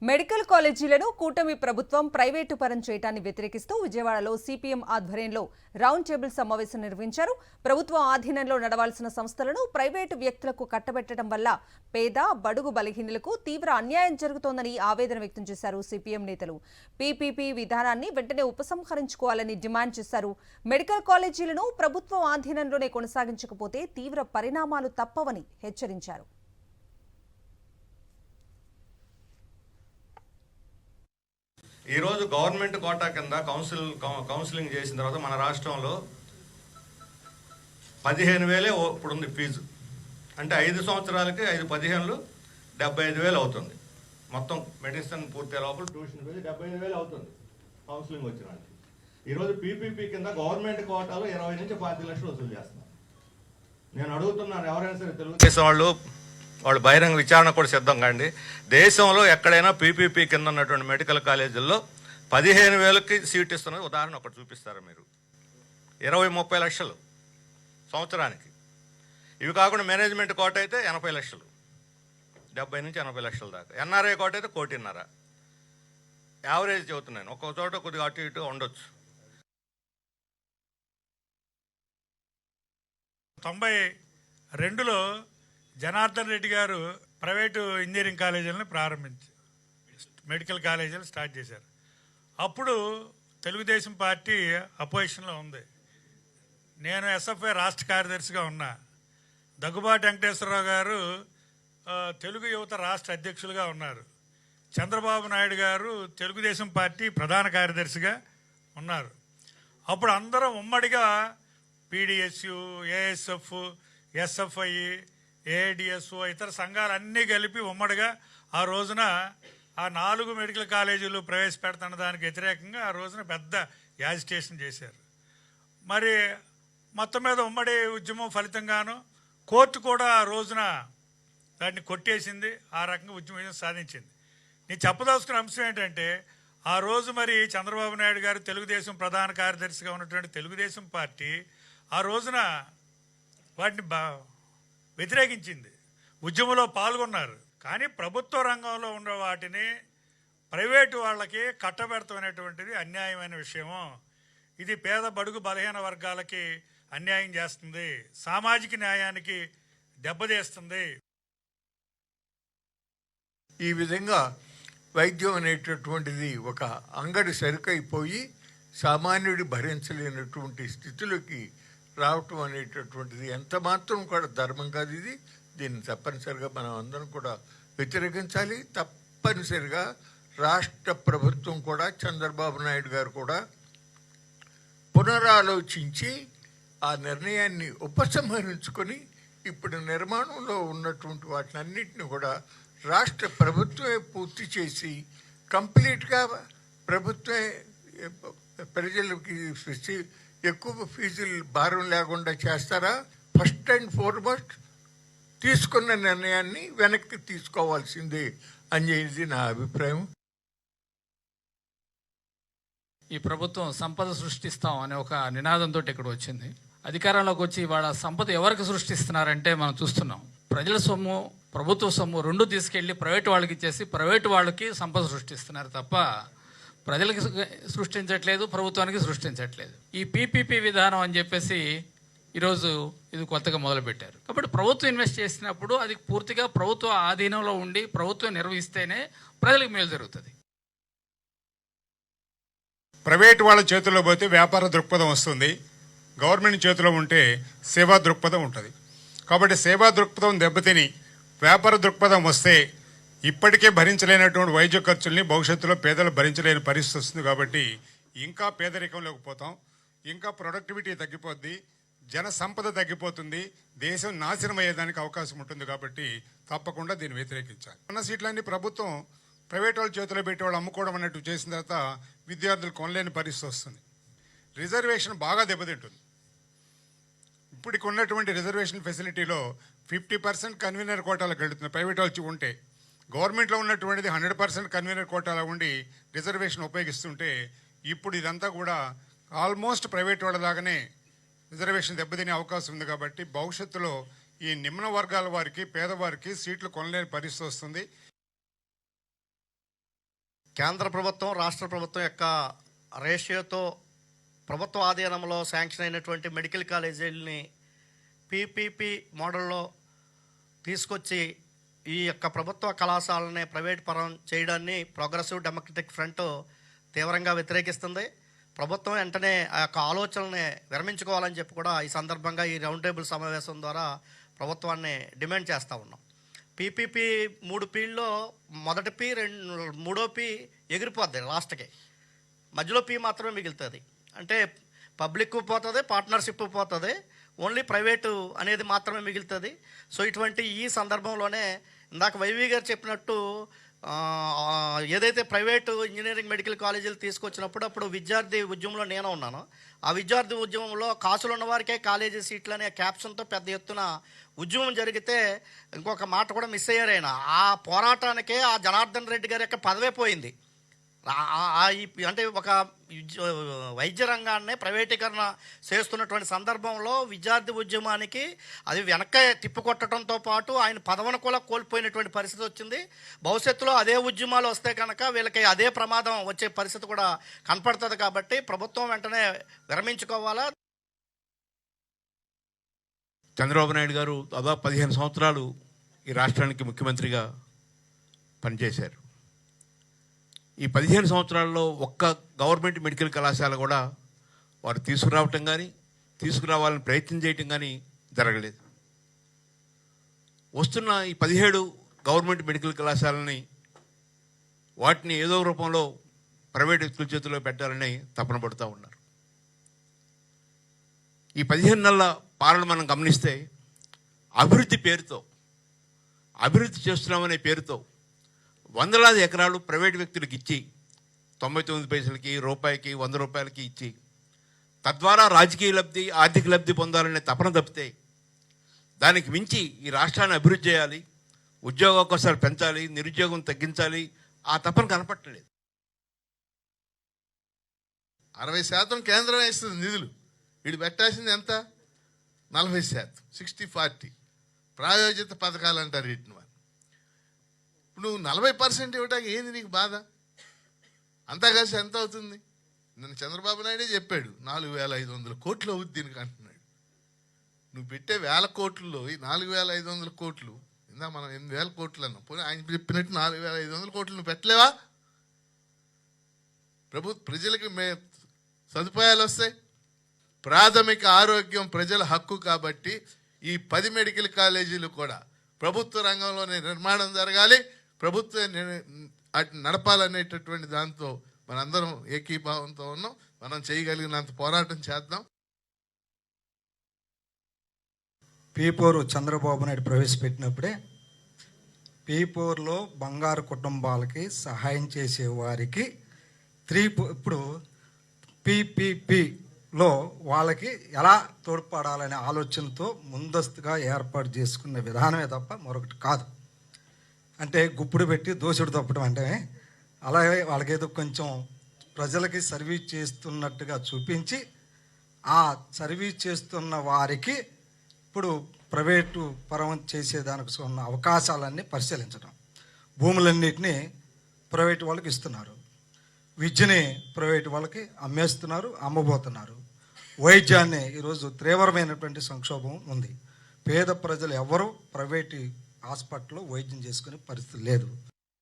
Medical కాలేజీలను కూటమి ప్రభుత్వం private పరం చేయడాన్ని వ్యతిరేకిస్తూ విజయవాడలో సిపిఎం ఆధ్వర్యంలో రౌండ్ టేబుల్ సమావేశం నిర్వహించారు. ప్రభుత్వం ఆధీనంలో నడవాల్సిన సంస్థలను ప్రైవేటు వ్యక్తులకు కట్టబెట్టడం వల్ల పేద బడుగు బలహీనులకు తీవ్ర అన్యాయం జరుగుతోందని ఆవేదన వ్యక్తం చేశారు సిపిఎం నేతలు. పీపీపీ విధానాన్ని వెంటనే ఉపసంహరించుకోవాలని డిమాండ్ చేశారు. మెడికల్ కాలేజీలను ప్రభుత్వం ఆధీనంలోనే కొనసాగించకపోతే తీవ్ర పరిణామాలు తప్పవని హెచ్చరించారు. ఈరోజు గవర్నమెంట్ కోటా కింద కౌన్సిలింగ్ చేసిన తర్వాత మన రాష్ట్రంలో 15,000 ఇప్పుడుంది ఫీజు. అంటే 5 సంవత్సరాలకి 5-15 75,000 అవుతుంది. మొత్తం మెడిసిన్ పూర్తి లోపల ట్యూషన్ ఫీజు 75,000 అవుతుంది కౌన్సిలింగ్ వచ్చిన వాళ్ళకి. ఈరోజు పీపీపీ కింద గవర్నమెంట్ కోటాలో 20 నుంచి 25 లక్షలు వసూలు చేస్తున్నారు. నేను అడుగుతున్నాను, ఎవరైనా సరే తెలుగుదేశం వాళ్ళు బహిరంగ విచారణ కూడా సిద్ధం కాండి. దేశంలో ఎక్కడైనా పీపీపీ కింద ఉన్నటువంటి మెడికల్ కాలేజీల్లో 15,000కి సీట్ ఇస్తున్నది ఉదాహరణ ఒకటి చూపిస్తారా మీరు? 20-30 లక్షలు సంవత్సరానికి. ఇవి కాకుండా మేనేజ్మెంట్ కోట అయితే 80 లక్షలు, 70 నుంచి 80 లక్షల దాకా. ఎన్ఆర్ఐ కోట అయితే 1,50,00,000. యావరేజ్ చెబుతున్నాను, ఒక్కొక్క చోట కొద్దిగా అటు ఇటు ఉండొచ్చు. 92లో జనార్దన్ రెడ్డి గారు ప్రైవేటు ఇంజనీరింగ్ కాలేజీలను మెడికల్ కాలేజీలు స్టార్ట్ చేశారు. అప్పుడు తెలుగుదేశం పార్టీ అపోజిషన్లో ఉంది. నేను ఎస్ఎఫ్ఐ రాష్ట్ర కార్యదర్శిగా ఉన్నా. దగ్గుబాటి వెంకటేశ్వరరావు గారు తెలుగు యువత రాష్ట్ర అధ్యక్షులుగా ఉన్నారు. చంద్రబాబు నాయుడు గారు తెలుగుదేశం పార్టీ ప్రధాన కార్యదర్శిగా ఉన్నారు. అప్పుడు అందరం ఉమ్మడిగా పీడిఎస్యు, ఏఎస్ఎఫ్, ఎస్ఎఫ్ఐ, ఏడిఎస్ఓ ఇతర సంఘాలన్నీ కలిపి ఉమ్మడిగా ఆ రోజున ఆ 4 మెడికల్ కాలేజీలు ప్రవేశపెడుతున్న దానికి వ్యతిరేకంగా ఆ రోజున పెద్ద యాజిటేషన్ చేశారు. మరి మొత్తం మీద ఉమ్మడి ఉద్యమం ఫలితంగాను కోర్టు కూడా ఆ రోజున దాన్ని కొట్టేసింది. ఆ రకంగా ఉద్యమం సాధించింది. నేను చెప్పదలుచుకున్న అంశం ఏంటంటే, ఆ రోజు మరి చంద్రబాబు నాయుడు గారు తెలుగుదేశం ప్రధాన కార్యదర్శిగా ఉన్నటువంటి తెలుగుదేశం పార్టీ ఆ రోజున వాటిని వ్యతిరేకించింది, ఉద్యమంలో పాల్గొన్నారు. కానీ ప్రభుత్వ రంగంలో ఉన్న వాటిని ప్రైవేటు వాళ్ళకి కట్టబెడతాం అనేటువంటిది అన్యాయమైన విషయము. ఇది పేద బడుగు బలహీన వర్గాలకి అన్యాయం చేస్తుంది, సామాజిక న్యాయానికి దెబ్బతీస్తుంది. ఈ విధంగా వైద్యం అనేటటువంటిది ఒక అంగడి సరుకైపోయి సామాన్యుడి భరించలేనటువంటి స్థితిలోకి రావటం అనేటటువంటిది ఎంత మాత్రం కూడా ధర్మం కాదు. దీన్ని తప్పనిసరిగా మనం అందరం కూడా వ్యతిరేకించాలి. తప్పనిసరిగా రాష్ట్ర ప్రభుత్వం కూడా, చంద్రబాబు నాయుడు గారు కూడా పునరాలోచించి ఆ నిర్ణయాన్ని ఉపసంహరించుకొని ఇప్పుడు నిర్మాణంలో ఉన్నటువంటి వాటినన్నింటినీ కూడా రాష్ట్ర ప్రభుత్వమే పూర్తి చేసి కంప్లీట్గా ప్రభుత్వమే ప్రజలకి ఎక్కువ ఫీజులు భారం లేకుండా చేస్తారా? ఫస్ట్ అండ్ ఫార్మోస్ట్ తీసుకున్న నిర్ణయాన్ని వెనక్కి తీసుకోవాల్సిందే అనేది నా అభిప్రాయం. ఈ ప్రభుత్వం సంపద సృష్టిస్తాం అనే ఒక నినాదంతో ఇక్కడ వచ్చింది. అధికారంలోకి వచ్చి వాళ్ళ సంపద ఎవరికి సృష్టిస్తున్నారంటే మనం చూస్తున్నాం. ప్రజల సొమ్ము, ప్రభుత్వ సొమ్ము రెండు తీసుకెళ్లి ప్రైవేటు వాళ్ళకి ఇచ్చేసి ప్రైవేటు వాళ్ళకి సంపద సృష్టిస్తున్నారు తప్ప ప్రజలకి సృష్టించట్లేదు, ప్రభుత్వానికి సృష్టించట్లేదు. ఈ పీపీపీ విధానం అని చెప్పేసి ఈరోజు ఇది కొత్తగా మొదలుపెట్టారు. కాబట్టి ప్రభుత్వం ఇన్వెస్ట్ చేసినప్పుడు అది పూర్తిగా ప్రభుత్వ ఆధీనంలో ఉండి ప్రభుత్వం నిర్వహిస్తేనే ప్రజలకు మేలు జరుగుతుంది. ప్రైవేట్ వాళ్ళ చేతుల్లో పోతే వ్యాపార దృక్పథం వస్తుంది, గవర్నమెంట్ చేతిలో ఉంటే సేవా దృక్పథం ఉంటుంది. కాబట్టి సేవా దృక్పథం దెబ్బతిని వ్యాపార దృక్పథం వస్తే ఇప్పటికే భరించలేనటువంటి వైద్య ఖర్చుల్ని భవిష్యత్తులో పేదలు భరించలేని పరిస్థితి వస్తుంది. కాబట్టి ఇంకా పేదరికంలోకి పోతాం, ఇంకా ప్రొడక్టివిటీ తగ్గిపోద్ది, జన సంపద తగ్గిపోతుంది, దేశం నాశనం అయ్యేదానికి అవకాశం ఉంటుంది. కాబట్టి తప్పకుండా దీన్ని వ్యతిరేకించాలి. ఉన్న సీట్లన్నీ ప్రభుత్వం ప్రైవేట్ వాళ్ళ చేతిలో పెట్టి వాళ్ళు అమ్ముకోవడం అన్నట్టు చేసిన తర్వాత విద్యార్థులు కొనలేని పరిస్థితి వస్తుంది. రిజర్వేషన్ బాగా దెబ్బతింటుంది. ఇప్పటికి ఉన్నటువంటి రిజర్వేషన్ ఫెసిలిటీలో 50% కన్వీనర్ కోటాలకు వెళుతుంది ప్రైవేట్ వాళ్ళు ఉంటే. గవర్నమెంట్లో ఉన్నటువంటిది 100% కన్వీనర్ కోటాలో ఉండి రిజర్వేషన్ ఉపయోగిస్తుంటే ఇప్పుడు ఇదంతా కూడా ఆల్మోస్ట్ ప్రైవేట్ వాళ్ళలాగానే రిజర్వేషన్ దెబ్బతినే అవకాశం ఉంది. కాబట్టి భవిష్యత్తులో ఈ నిమ్న వర్గాల వారికి, పేదవారికి సీట్లు కొనలేని పరిస్థితి వస్తుంది. కేంద్ర ప్రభుత్వం రాష్ట్ర ప్రభుత్వం యొక్క రేషియోతో ప్రభుత్వ ఆధీనంలో శాంక్షన్ అయినటువంటి మెడికల్ కాలేజీలని పీపీపీ మోడల్లో తీసుకొచ్చి ఈ యొక్క ప్రభుత్వ కళాశాలని ప్రైవేట్ పరం చేయడాన్ని ప్రోగ్రెసివ్ డెమోక్రటిక్ ఫ్రంట్ తీవ్రంగా వ్యతిరేకిస్తుంది. ప్రభుత్వం వెంటనే ఆ యొక్క ఆలోచనల్ని విరమించుకోవాలని చెప్పి కూడా ఈ సందర్భంగా ఈ రౌండ్ టేబుల్ సమావేశం ద్వారా ప్రభుత్వాన్ని డిమాండ్ చేస్తూ ఉన్నాం. పీపీపీ 3 పీల్లో మొదటి పీ మూడో పీ ఎగిరిపోద్ది లాస్ట్కి, మధ్యలో పీ మాత్రమే మిగులుతుంది. అంటే పబ్లిక్ పోతుంది, పార్ట్నర్షిప్ పోతుంది, ఓన్లీ ప్రైవేటు అనేది మాత్రమే మిగులుతుంది. సో ఇటువంటి ఈ సందర్భంలోనే ఇందాక వైవి గారు చెప్పినట్టు ఏదైతే ప్రైవేటు ఇంజనీరింగ్ మెడికల్ కాలేజీలు తీసుకొచ్చినప్పుడు అప్పుడు విద్యార్థి ఉద్యమంలో నేను ఉన్నాను. ఆ విద్యార్థి ఉద్యమంలో కాసులు ఉన్న వారికే కాలేజీ సీట్లు అనే క్యాప్షన్తో పెద్ద ఎత్తున ఉద్యమం జరిగితే ఇంకొక మాట కూడా మిస్ అయ్యారైనా. ఆ పోరాటానికే ఆ జనార్దన్ రెడ్డి గారి యొక్క పదవే పోయింది. అంటే ఒక వైద్య రంగాన్ని ప్రైవేటీకరణ చేస్తున్నటువంటి సందర్భంలో విద్యార్థి ఉద్యమానికి అది వెనక్కి తిప్పికొట్టడంతో పాటు ఆయన పదవిని కూడా కోల్పోయినటువంటి పరిస్థితి వచ్చింది. భవిష్యత్తులో అదే ఉద్యమాలు వస్తే కనుక వీళ్ళకి అదే ప్రమాదం వచ్చే పరిస్థితి కూడా కనపడుతుంది. కాబట్టి ప్రభుత్వం వెంటనే విరమించుకోవాలా. చంద్రబాబు నాయుడు గారు దాదాపు 15 సంవత్సరాలు ఈ రాష్ట్రానికి ముఖ్యమంత్రిగా పనిచేశారు. ఈ 15 సంవత్సరాల్లో ఒక్క గవర్నమెంట్ మెడికల్ కళాశాల కూడా వారు తీసుకురావటం కానీ తీసుకురావాలని ప్రయత్నం చేయటం కానీ జరగలేదు. వస్తున్న ఈ 17 గవర్నమెంట్ మెడికల్ కళాశాలని వాటిని ఏదో రూపంలో ప్రైవేట్ వ్యక్తుల చేతుల్లో పెట్టాలని తపన పడుతూ ఉన్నారు. ఈ 15 నెలల పాలన మనం గమనిస్తే అభివృద్ధి పేరుతో, అభివృద్ధి చేస్తున్నామనే పేరుతో వందలాది ఎకరాలు ప్రైవేట్ వ్యక్తులకు ఇచ్చి 99 పైసలకి, రూపాయికి, 100 రూపాయలకి ఇచ్చి తద్వారా రాజకీయ లబ్ధి, ఆర్థిక లబ్ధి పొందాలనే తపన తప్పితే దానికి మించి ఈ రాష్ట్రాన్ని అభివృద్ధి చేయాలి, ఉద్యోగ అవకాశాలు పెంచాలి, నిరుద్యోగం తగ్గించాలి, ఆ తపన కనపట్టలేదు. 60% కేంద్రం వేస్తుంది నిధులు, వీడు పెట్టాల్సింది ఎంత? 40%, 60-40 ప్రాయోజిత పథకాలు అంటారు వీటిని. ఇప్పుడు నువ్వు 40% ఇవ్వటానికి ఏంది నీకు బాధ? అంతా కలిసి ఎంత అవుతుంది? నన్ను చంద్రబాబు నాయుడే చెప్పాడు 4,500 కోట్లు అవుద్ది దీనికి అంటున్నాడు. నువ్వు పెట్టే 1000 కోట్లలో ఈ 4,500 కోట్లు, ఇందా మనం 8,000 కోట్లు అన్నాం, పోనీ ఆయన చెప్పినట్టు 4,500 కోట్లు నువ్వు పెట్టలేవా? ప్రజలకి సదుపాయాలు వస్తాయి. ప్రాథమిక ఆరోగ్యం ప్రజల హక్కు కాబట్టి ఈ 10 మెడికల్ కాలేజీలు కూడా ప్రభుత్వ రంగంలోనే నిర్మాణం జరగాలి, ప్రభుత్వం నడపాలనేటటువంటి దాంతో మనందరం ఏకీభావంతో ఉన్నాం. మనం చేయగలిగినంత పోరాటం చేద్దాం. P4 చంద్రబాబు నాయుడు ప్రవేశపెట్టినప్పుడే P4లో బంగారు కుటుంబాలకి సహాయం చేసే వారికి ఇప్పుడు PPPలో వాళ్ళకి ఎలా తోడ్పడాలనే ఆలోచనతో ముందస్తుగా ఏర్పాటు చేసుకున్న విధానమే తప్ప మరొకటి కాదు. అంటే గుప్పుడు పెట్టి దోసుడు తప్పడం అంటే అలాగే వాళ్ళకేదో కొంచెం ప్రజలకి సర్వీస్ చేస్తున్నట్టుగా చూపించి ఆ సర్వీస్ చేస్తున్న వారికి ఇప్పుడు ప్రైవేటు పరం చేసేదానికి ఉన్న అవకాశాలన్నీ పరిశీలించడం, భూములన్నింటినీ ప్రైవేటు వాళ్ళకి ఇస్తున్నారు, విద్యని ప్రైవేటు వాళ్ళకి అమ్మేస్తున్నారు, అమ్మబోతున్నారు. వైద్యాన్ని ఈరోజు తీవ్రమైనటువంటి సంక్షోభం ఉంది. పేద ప్రజలు ఎవరు ప్రైవేటు హాస్పిటల్లో వైద్యం చేసుకునే పరిస్థితి లేదు.